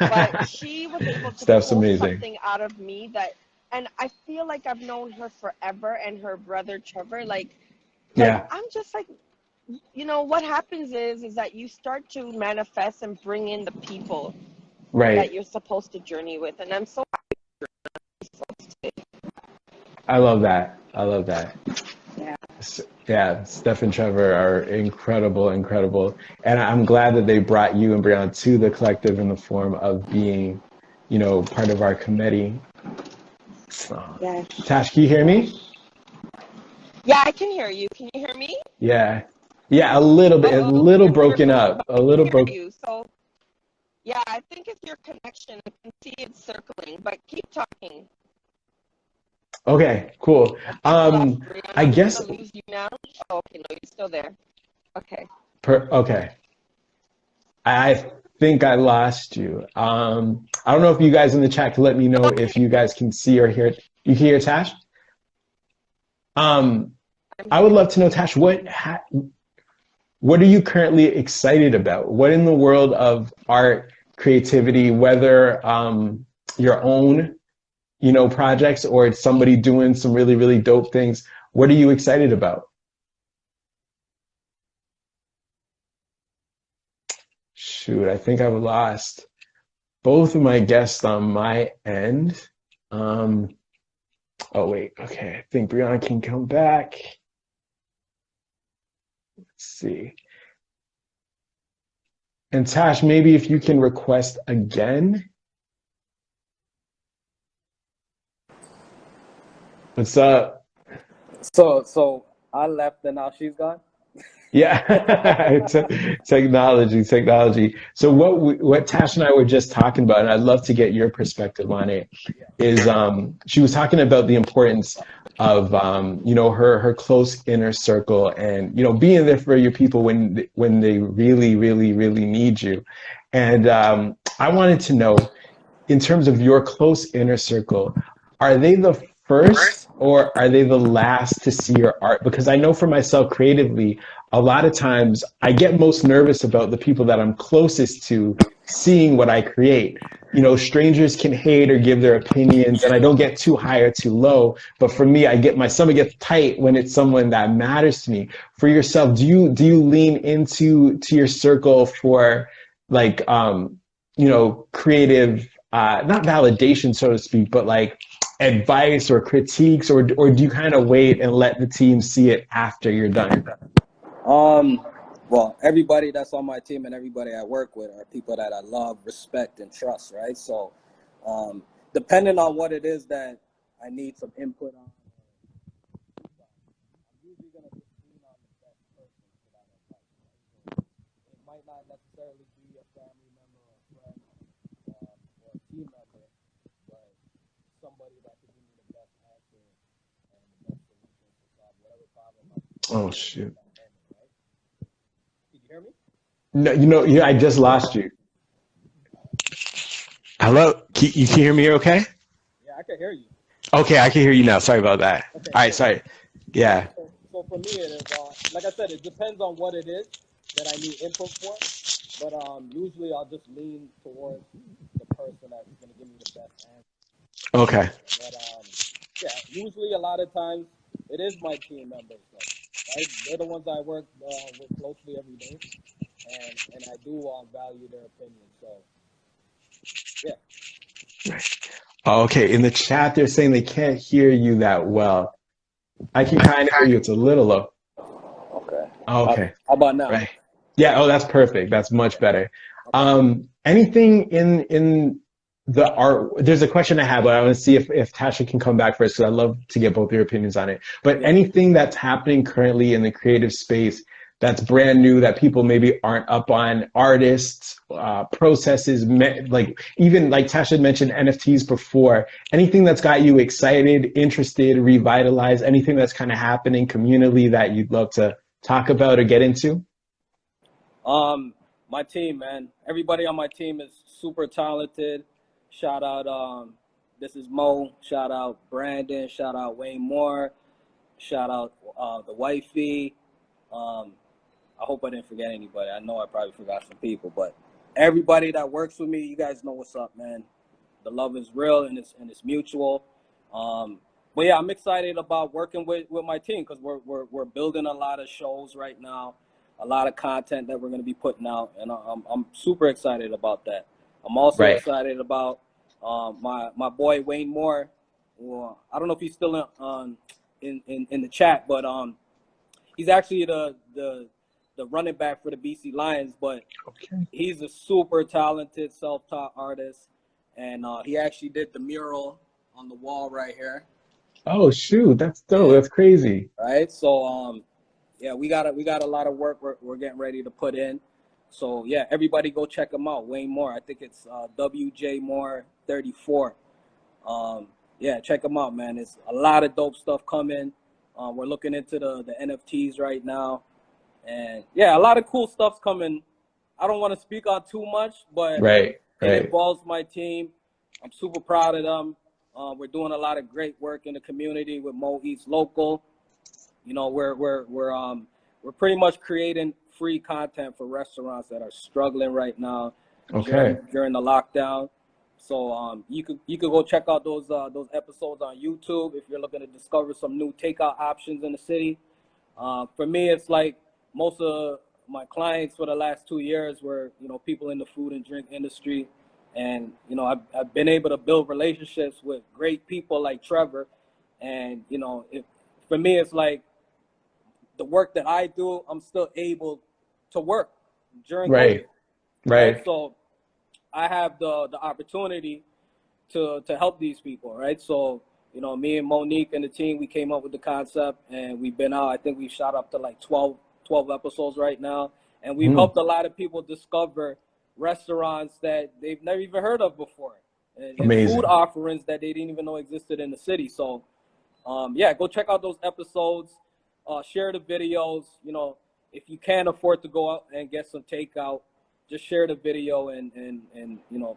but she was able to Steph's pull amazing. something out of me and I feel like I've known her forever, and her brother Trevor, like Yeah. I'm just like, what happens is that you start to manifest and bring in the people that Right. you're supposed to journey with. And I'm so I love that. I love that. yeah. Yeah, Steph and Trevor are incredible, incredible. And I'm glad that they brought you and Brianna to the collective in the form of being, part of our committee. So, Yes. Tash, can you hear Yes. me? Yeah, I can hear you. Can you hear me? Yeah. Yeah, a little bit, a Uh-oh, little you're broken going, up, but a I little can hear broke. you. So yeah, I think it's your connection. I can see it circling, but keep talking. Okay, cool. I think we lost I Brianna. Did guess, I lose you now? Oh, okay, no, you're still there. Okay. okay. I think I lost you. I don't know if you guys in the chat can let me know if you guys can see or hear. You can hear Tash? Um, I'm I would here. love to know, Tash, what are you currently excited about? What in the world of art, creativity, whether your own, projects or it's somebody doing some really, really dope things, what are you excited about? Shoot, I think I've lost both of my guests on my end. Um, oh wait, okay. I think Brianna can come back. Let's see. And Tash, maybe if you can request again. What's up? So I left and now she's gone. Yeah, technology, technology. So what Tash and I were just talking about, and I'd love to get your perspective on it, is she was talking about the importance of her close inner circle and being there for your people when they really, really, really need you. And I wanted to know, in terms of your close inner circle, are they the first or are they the last to see your art? Because I know for myself creatively, a lot of times I get most nervous about the people that I'm closest to seeing what I create. Strangers can hate or give their opinions, and I don't get too high or too low. But for me, my stomach gets tight when it's someone that matters to me. For yourself, do you lean into your circle for like creative not validation, so to speak, but like advice or critiques, or do you kind of wait and let the team see it after you're done? Um, well, everybody that's on my team and everybody I work with are people that I love, respect, and trust, right? So, depending on what it is that I need some input on, I'm usually gonna just lean on the best person for that advice. Right? So it might not necessarily be a family member or a friend or a team member, but somebody that can give me the best answer and the best solution to solve whatever problem I'm Oh shoot. at that moment. Right? Can you hear me? No, I just lost you. Hello? You can hear me okay? Yeah, I can hear you. Okay, I can hear you now. Sorry about that. Okay, All right, cool. sorry. Yeah, Yeah. so for me, it is, like I said, it depends on what it is that I need input for. But usually I'll just lean towards the person that's going to give me the best answer. Okay. But yeah, usually a lot of times it is my team members, right? They're the ones I work with closely every day, and I do value their opinion. So yeah. Okay, in the chat they're saying they can't hear you that well. I can kind of hear you. It's a little low. Okay. Okay. How about now? Right. Yeah, oh, that's perfect. That's much better. Okay. Anything in the art, there's a question I have, but I want to see if Tasha can come back first, because I'd love to get both your opinions on it. But Yeah. anything that's happening currently in the creative space that's brand new that people maybe aren't up on, artists, processes, like even like Tasha had mentioned NFTs before, anything that's got you excited, interested, revitalized, anything that's kind of happening communally that you'd love to talk about or get into? My team, man. Everybody on my team is super talented. Shout out, this is Mo. Shout out Brandon. Shout out Wayne Moore. Shout out the wifey. Um, I hope I didn't forget anybody. I know I probably forgot some people, but everybody that works with me, you guys know what's up, man. The love is real and it's mutual. But yeah, I'm excited about working with my team because we're building a lot of shows right now, a lot of content that we're going to be putting out, and I'm super excited about that. I'm also Right. excited about my boy Wayne Moore. Well, I don't know if he's still in the chat, but he's actually the running back for the BC Lions, but Okay. he's a super talented self-taught artist, and he actually did the mural on the wall right here. Oh shoot, that's dope. And, That's crazy. right, so yeah, we got a lot of work we're getting ready to put in. So yeah, everybody go check him out, Wayne Moore. I think it's WJ Moore 34. Yeah, check him out, man. It's a lot of dope stuff coming. We're looking into the NFTs right now. And yeah, a lot of cool stuff's coming. I don't want to speak on too much, but Right. it Right. involves my team. I'm super proud of them. We're doing a lot of great work in the community with Mo Eats Local. You know, we're pretty much creating free content for restaurants that are struggling right now Okay. during the lockdown. So you could go check out those episodes on YouTube if you're looking to discover some new takeout options in the city. For me, it's like most of my clients for the last 2 years were, people in the food and drink industry. And, I've been able to build relationships with great people like Trevor. And, for me, it's like the work that I do, I'm still able to work during COVID, Right. right? Right. So I have the opportunity to help these people, right? So, me and Monique and the team, we came up with the concept, and we've been out. I think we've shot up to like 12 episodes right now. And we've helped a lot of people discover restaurants that they've never even heard of before, and food Amazing. offerings that they didn't even know existed in the city. So, yeah, go check out those episodes, share the videos. If you can't afford to go out and get some takeout, just share the video and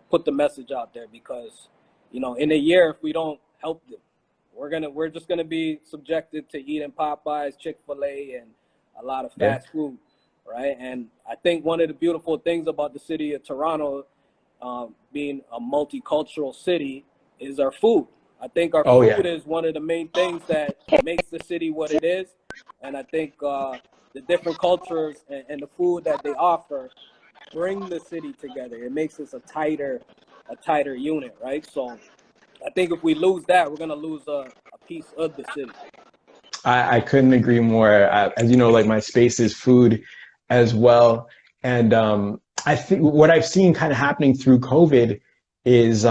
put the message out there, because, in a year, if we don't help them, we're just gonna be subjected to eating Popeyes, Chick-fil-A, and a lot of Yeah. fast food, right? And I think one of the beautiful things about the city of Toronto, being a multicultural city, is our food. I think our Oh food yeah. is one of the main things that makes the city what it is. And I think the different cultures and the food that they offer bring the city together. It makes us a tighter unit, right? So I think if we lose that, we're gonna lose a piece of the city. I couldn't agree more. As you know, like my space is food as well. And I think what I've seen kind of happening through COVID is,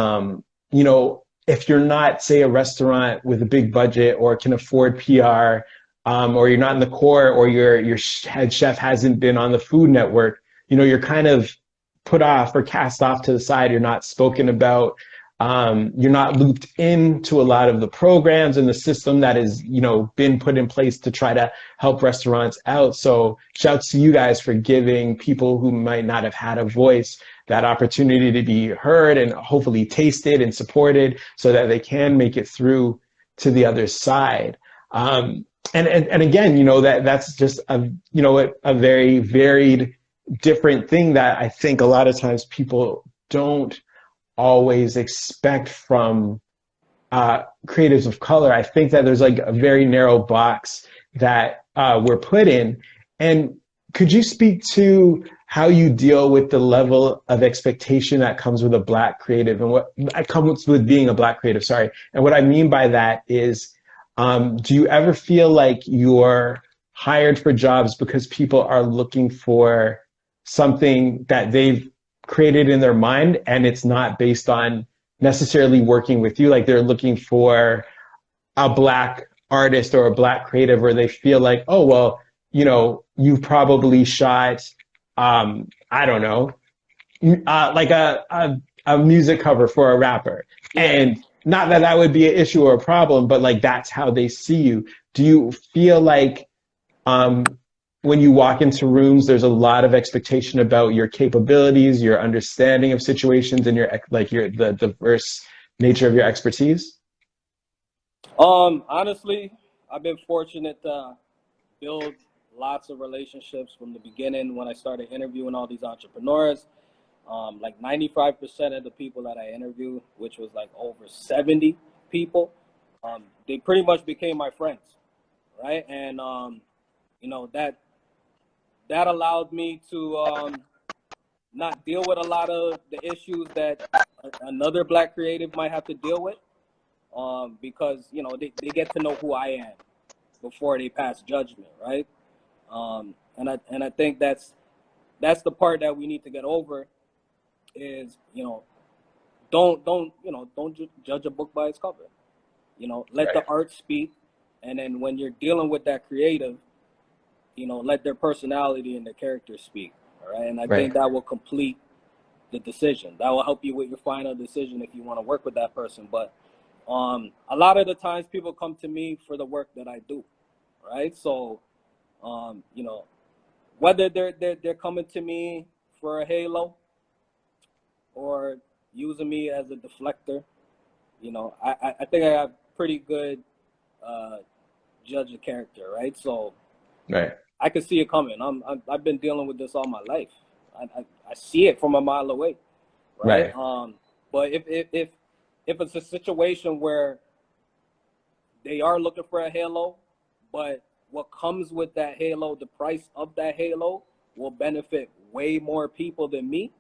if you're not, say, a restaurant with a big budget or can afford PR, or you're not in the core, or your head chef hasn't been on the Food Network, you're kind of put off or cast off to the side. You're not spoken about. You're not looped into a lot of the programs and the system that is, been put in place to try to help restaurants out. So shouts to you guys for giving people who might not have had a voice that opportunity to be heard and hopefully tasted and supported so that they can make it through to the other side. And again, that's just a very varied, different thing that I think a lot of times people don't always expect from creatives of color. I think that there's like a very narrow box that we're put in. And could you speak to how you deal with the level of expectation that comes with a Black creative and what comes with being a Black creative, sorry. And what I mean by that is, do you ever feel like you're hired for jobs because people are looking for something that they've created in their mind and it's not based on necessarily working with you? Like they're looking for a Black artist or a Black creative, or they feel like, oh, well, you've probably shot, I don't know, like a music cover for a rapper. Yeah. And not that that would be an issue or a problem, but like that's how they see you. Do you feel like when you walk into rooms, there's a lot of expectation about your capabilities, your understanding of situations, and the diverse nature of your expertise? Honestly, I've been fortunate to build lots of relationships from the beginning when I started interviewing all these entrepreneurs. Like 95% of the people that I interviewed, which was like over 70 people, they pretty much became my friends, right? And that allowed me to not deal with a lot of the issues that another Black creative might have to deal with, because they get to know who I am before they pass judgment, right? And I think that's the part that we need to get over is, don't judge a book by its cover. Let Right. the art speak, and then when you're dealing with that creative, let their personality and their character speak. All right. And I think that will complete the decision. That will help you with your final decision if you want to work with that person. But a lot of the times people come to me for the work that I do. Right. So, whether they're coming to me for a halo or using me as a deflector, I think I have pretty good judge of character, right? So Right. I can see it coming. I've been dealing with this all my life. I see it from a mile away, right? But if it's a situation where they are looking for a halo, but what comes with that halo, the price of that halo will benefit way more people than me,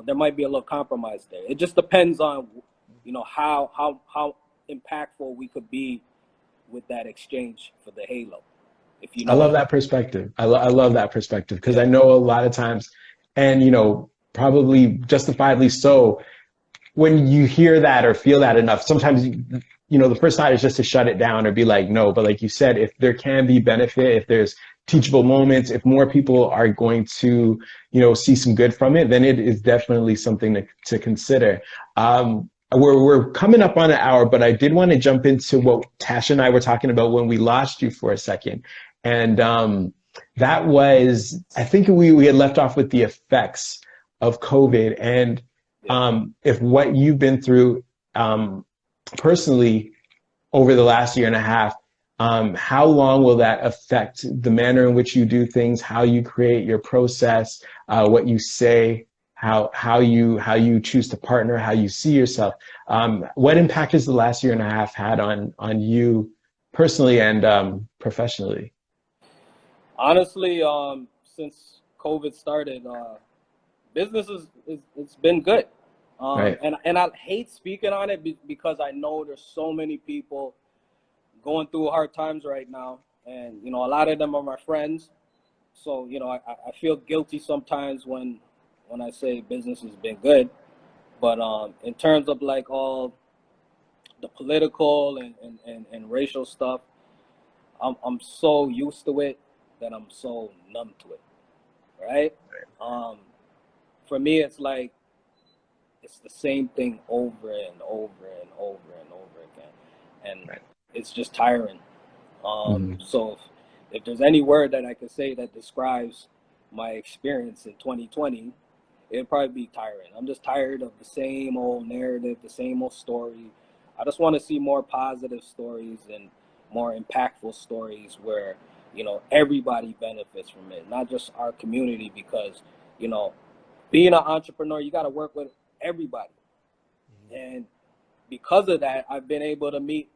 there might be a little compromise there. It just depends on, how impactful we could be with that exchange for the halo. I love that perspective. I love that perspective because I know a lot of times, and probably justifiably so, when you hear that or feel that enough, sometimes the first thought is just to shut it down or be like, no. But like you said, if there can be benefit, if there's teachable moments, if more people are going to see some good from it, then it is definitely something to consider. We're coming up on an hour, but I did want to jump into what Tasha and I were talking about when we lost you for a second. And that was, I think we had left off with the effects of COVID. And if what you've been through personally over the last year and a half, how long will that affect the manner in which you do things, how you create your process, what you say, how you choose to partner, how you see yourself? What impact has the last year and a half had on you personally and professionally? Honestly, since COVID started, business it's been good. And I hate speaking on it because I know there's so many people going through hard times right now, and a lot of them are my friends. So I feel guilty sometimes when I say business has been good, But in terms of like all the political and racial stuff, I'm so used to it that I'm so numb to it, right? For me, it's like it's the same thing over and over and over and over again, and Right. it's just tiring. Mhm. So if there's any word that I could say that describes my experience in 2020, it'd probably be tiring. I'm just tired of the same old narrative, the same old story. I just want to see more positive stories and more impactful stories where, everybody benefits from it, not just our community, because, being an entrepreneur, you got to work with everybody. And because of that, I've been able to meet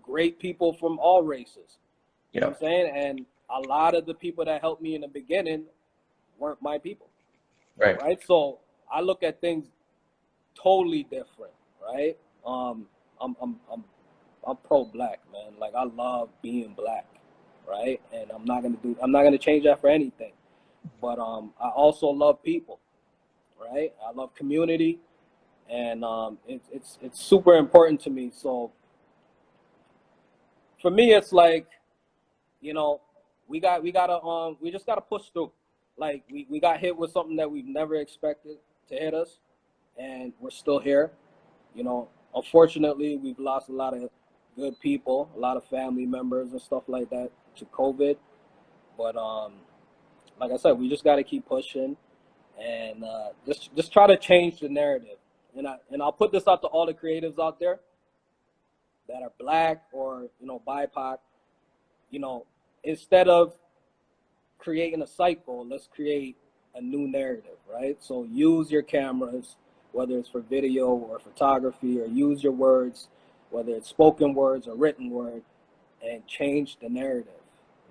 great people from all races. You know what I'm saying? And a lot of the people that helped me in the beginning weren't my people. Right. So I look at things totally different, right? I'm pro-black, man. Like, I love being black, right? And I'm not gonna change that for anything. But I also love people, right? I love community, and it's super important to me. So for me, it's like, we just gotta push through. Like, we got hit with something that we've never expected to hit us, and we're still here. Unfortunately, we've lost a lot of good people, a lot of family members and stuff like that to COVID. But like I said, we just got to keep pushing, and just try to change the narrative. And I'll put this out to all the creatives out there that are black or BIPOC. Instead of creating a cycle, let's create a new narrative, right? So use your cameras, whether it's for video or photography, or use your words, whether it's spoken words or written word, and change the narrative.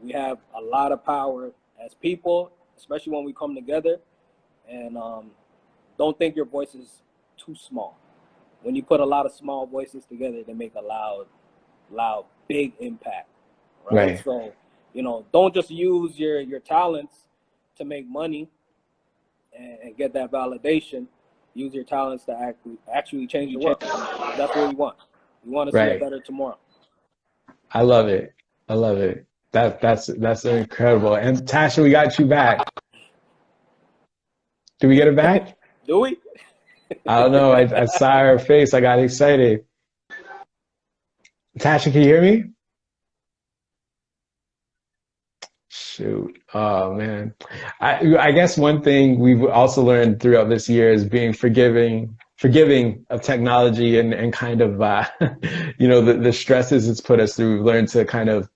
We have a lot of power as people, especially when we come together. And don't think your voice is too small. When you put a lot of small voices together, they make a loud, big impact, right? So, don't just use your talents to make money and get that validation. Use your talents to actually change the world. That's what we want. We want to see a better tomorrow. I love it. I love it. That's incredible. And Tasha, we got you back. Did we get her back? Do we? I don't know. I saw her face. I got excited. Tasha, can you hear me? Shoot. Oh man. I guess one thing we've also learned throughout this year is being forgiving of technology and kind of the stresses it's put us through. We've learned to kind of,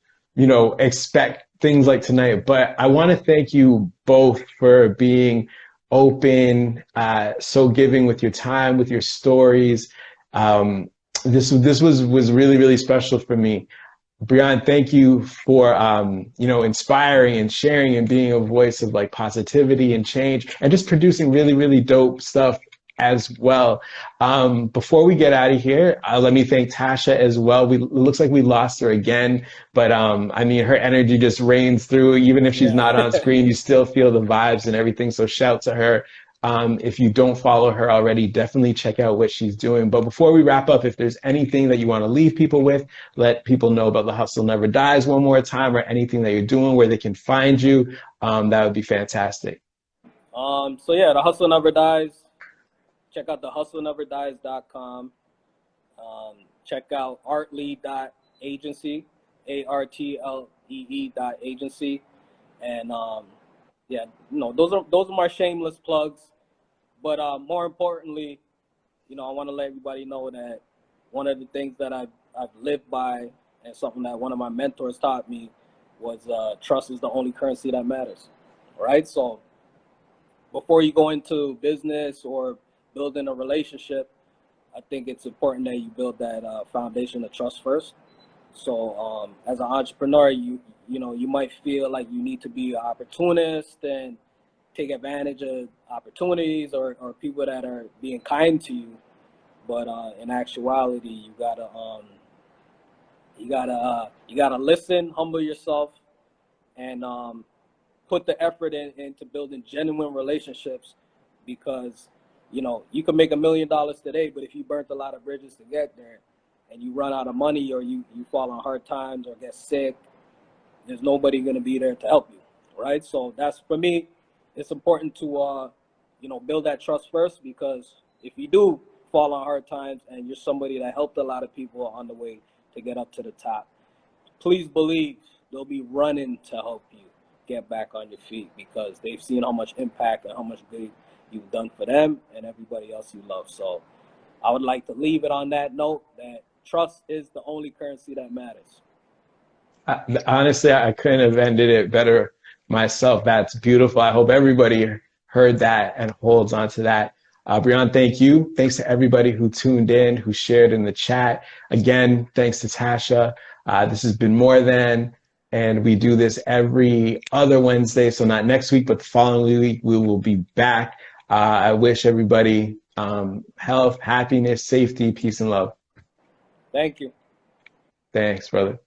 expect things like tonight. But I want to thank you both for being open, so giving with your time, with your stories. This was really, really special for me. Brione, thank you for inspiring and sharing and being a voice of like positivity and change, and just producing really, really dope stuff as well. Before we get out of here, let me thank Tasha as well. It looks like we lost her again, but her energy just rains through. Even if she's not on screen, you still feel the vibes and everything. So shout to her. If you don't follow her already, definitely check out what she's doing. But before we wrap up, if there's anything that you want to leave people with, let people know about The Hustle Never Dies one more time, or anything that you're doing where they can find you, that would be fantastic. So yeah, The Hustle Never Dies. Check out thehustleneverdies.com. Check out Artlee.agency, ARTLEE.agency. And those are my shameless plugs. But more importantly, I want to let everybody know that one of the things that I've lived by, and something that one of my mentors taught me, was trust is the only currency that matters, right? So before you go into business or building a relationship, I think it's important that you build that foundation of trust first. So as an entrepreneur, you might feel like you need to be an opportunist and take advantage of opportunities or people that are being kind to you. But in actuality, you gotta listen, humble yourself, and put the effort into building genuine relationships, because you know, you can make $1 million today, but if you burnt a lot of bridges to get there and you run out of money, or you fall on hard times or get sick, there's nobody going to be there to help you, right? So that's, for me, it's important to, you know, build that trust first, because if you do fall on hard times and you're somebody that helped a lot of people on the way to get up to the top, please believe they'll be running to help you get back on your feet, because they've seen how much impact and how much good you've done for them and everybody else you love. So I would like to leave it on that note, that trust is the only currency that matters. Honestly, I couldn't have ended it better myself. That's beautiful. I hope everybody heard that and holds on to that. Brione, thank you. Thanks to everybody who tuned in, who shared in the chat. Again, thanks to Tasha. This has been More Than, and we do this every other Wednesday. So not next week, but the following week, we will be back. I wish everybody health, happiness, safety, peace, and love. Thank you. Thanks, brother.